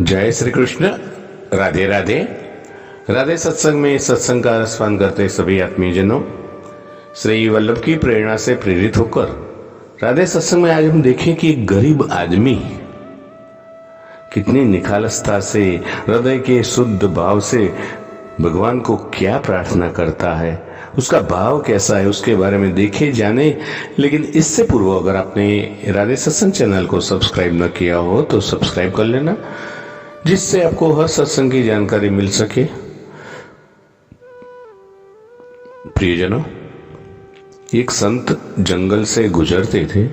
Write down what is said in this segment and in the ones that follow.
जय श्री कृष्ण। राधे राधे। राधे सत्संग में सत्संग का रसपान करते सभी आत्मीयजनों, श्री वल्लभ की प्रेरणा से प्रेरित होकर राधे सत्संग में आज हम देखें कि एक गरीब आदमी कितनी निखालसता से, हृदय के शुद्ध भाव से भगवान को क्या प्रार्थना करता है, उसका भाव कैसा है, उसके बारे में देखे जाने। लेकिन इससे पूर्व अगर आपने राधे सत्संग चैनल को सब्सक्राइब न किया हो तो सब्सक्राइब कर लेना, जिससे आपको हर सत्संग की जानकारी मिल सके। प्रियजनों, एक संत जंगल से गुजरते थे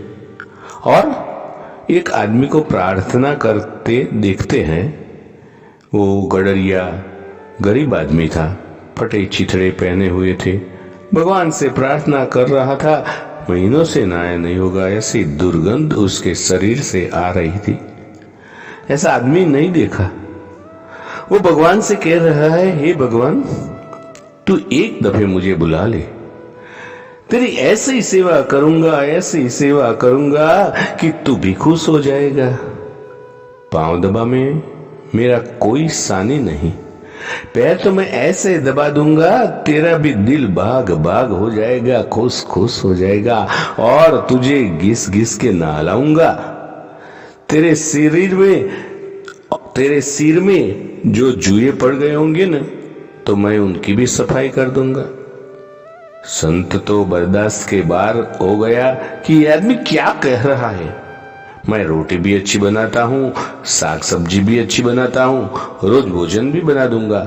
और एक आदमी को प्रार्थना करते देखते हैं। वो गडरिया गरीब आदमी था, फटे चिथड़े पहने हुए थे, भगवान से प्रार्थना कर रहा था। महीनों से नहाया नहीं होगा, ऐसी दुर्गंध उसके शरीर से आ रही थी। ऐसा आदमी नहीं देखा। वो भगवान से कह रहा है, हे भगवान, तू एक दफे मुझे बुला ले, तेरी ऐसी सेवा करूंगा, ऐसी सेवा करूंगा कि तू भी खुश हो जाएगा। पांव दबा में मेरा कोई सानी नहीं, पैर तो मैं ऐसे दबा दूंगा तेरा भी दिल बाग बाग हो जाएगा, खुश खुश हो जाएगा, और तुझे घिस घिस के नहलाऊंगा। तेरे सिर में जो जुए पड़ गए होंगे ना, तो मैं उनकी भी सफाई कर दूंगा। संत तो बर्दाश्त के बाहर हो गया कि ये आदमी क्या कह रहा है। मैं रोटी भी अच्छी बनाता हूँ, साग सब्जी भी अच्छी बनाता हूँ, रोज भोजन भी बना दूंगा।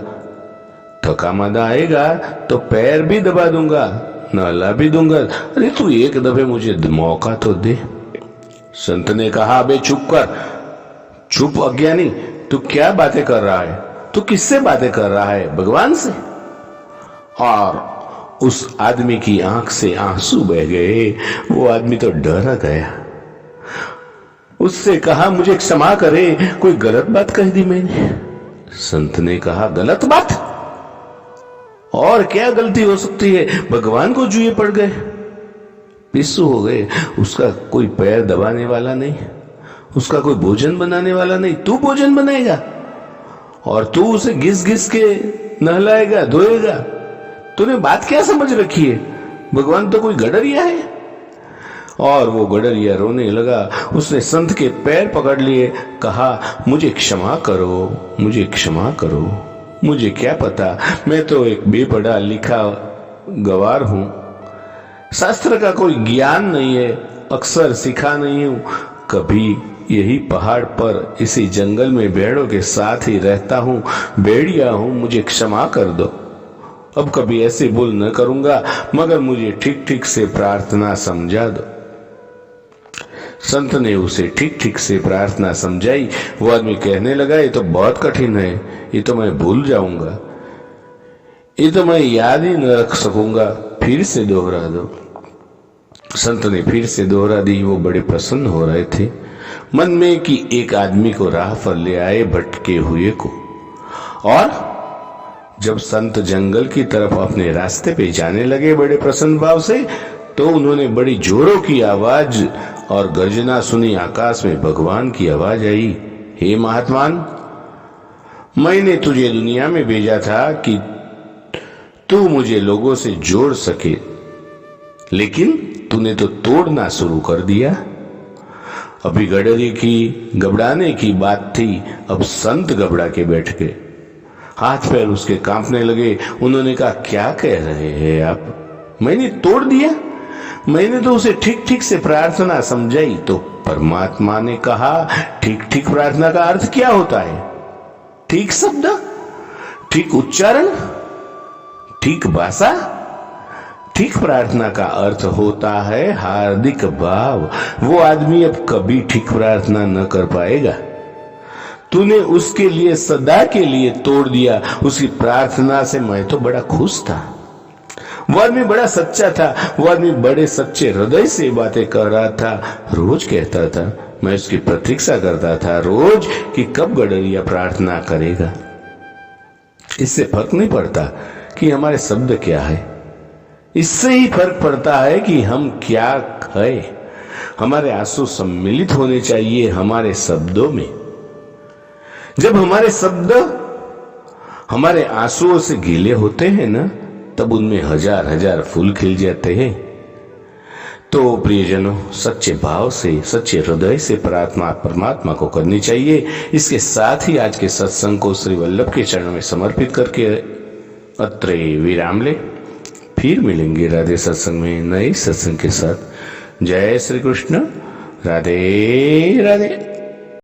थका मादा आएगा तो पैर भी दबा दूंगा, नहला भी दूंगा। अरे तू एक दफे मुझे मौका तो दे। संत ने कहा, बे चुप कर, चुप अज्ञानी, तू क्या बातें कर रहा है? तू किससे बातें कर रहा है? भगवान से। और उस आदमी की आंख से आंसू बह गए। वो आदमी तो डर गया। उससे कहा, मुझे क्षमा करे, कोई गलत बात कह दी मैंने। संत ने कहा, गलत बात? और क्या गलती हो सकती है? भगवान को जुए पड़ गए, पिस्सू हो गए, उसका कोई पैर दबाने वाला नहीं, उसका कोई भोजन बनाने वाला नहीं। तू भोजन बनाएगा और तू उसे घिस घिस के नहलाएगा, धोएगा। तूने बात क्या समझ रखी है? भगवान तो कोई गडरिया है। और वो गडरिया रोने लगा। उसने संत के पैर पकड़ लिए, कहा, मुझे क्षमा करो, मुझे क्षमा करो, मुझे क्या पता, मैं तो एक बेपढ़ा लिखा गवार हूं, शास्त्र का कोई ज्ञान नहीं है, अक्सर सीखा नहीं हूं, कभी यही पहाड़ पर इसी जंगल में भेड़ों के साथ ही रहता हूं, भेड़िया हूं, मुझे क्षमा कर दो। अब कभी ऐसे भूल न करूंगा, मगर मुझे ठीक ठीक से प्रार्थना समझा दो। संत ने उसे ठीक ठीक से प्रार्थना समझाई। वो आदमी कहने लगा, ये तो बहुत कठिन है, ये तो मैं भूल जाऊंगा, ये तो मैं याद ही न रख सकूंगा, फिर से दोहरा दो। संत ने फिर से दोहरा दी। वो बड़े प्रसन्न हो रहे थे मन में कि एक आदमी को राह पर ले आए, भटके हुए को। और जब संत जंगल की तरफ अपने रास्ते पे जाने लगे बड़े प्रसन्न भाव से, तो उन्होंने बड़ी जोरों की आवाज और गर्जना सुनी। आकाश में भगवान की आवाज आई, हे महात्मान, मैंने तुझे दुनिया में भेजा था कि तू मुझे लोगों से जोड़ सके, लेकिन तूने तो तोड़ना शुरू कर दिया। अभी गडरी की घबराने की बात थी, अब संत घबरा के बैठ गए, हाथ पैर उसके कांपने लगे। उन्होंने कहा, क्या कह रहे हैं आप? मैंने तोड़ दिया? मैंने तो उसे ठीक ठीक से प्रार्थना समझाई। तो परमात्मा ने कहा, ठीक ठीक प्रार्थना का अर्थ क्या होता है? ठीक शब्द, ठीक उच्चारण, ठीक भाषा। ठीक प्रार्थना का अर्थ होता है हार्दिक भाव। वो आदमी अब कभी ठीक प्रार्थना न कर पाएगा। तूने उसके लिए सदा के लिए तोड़ दिया। उसकी प्रार्थना से मैं तो बड़ा खुश था। वो आदमी बड़ा सच्चा था, वो आदमी बड़े सच्चे हृदय से बातें कर रहा था। रोज कहता था, मैं उसकी प्रतीक्षा करता था रोज कि कब गडरिया प्रार्थना करेगा। इससे फर्क नहीं पड़ता कि हमारे शब्द क्या है, इससे ही फर्क पड़ता है कि हम क्या है। हमारे आंसू सम्मिलित होने चाहिए हमारे शब्दों में। जब हमारे शब्द हमारे आंसुओं से गीले होते हैं ना, तब उनमें हजार हजार फूल खिल जाते हैं। तो प्रियजनों, सच्चे भाव से, सच्चे हृदय से प्रार्थना परमात्मा को करनी चाहिए। इसके साथ ही आज के सत्संग को श्री वल्लभ के चरणों में समर्पित करके अत्रे विराम ले। फिर मिलेंगे राधे सत्संग में नए सत्संग के साथ। जय श्री कृष्ण। राधे राधे।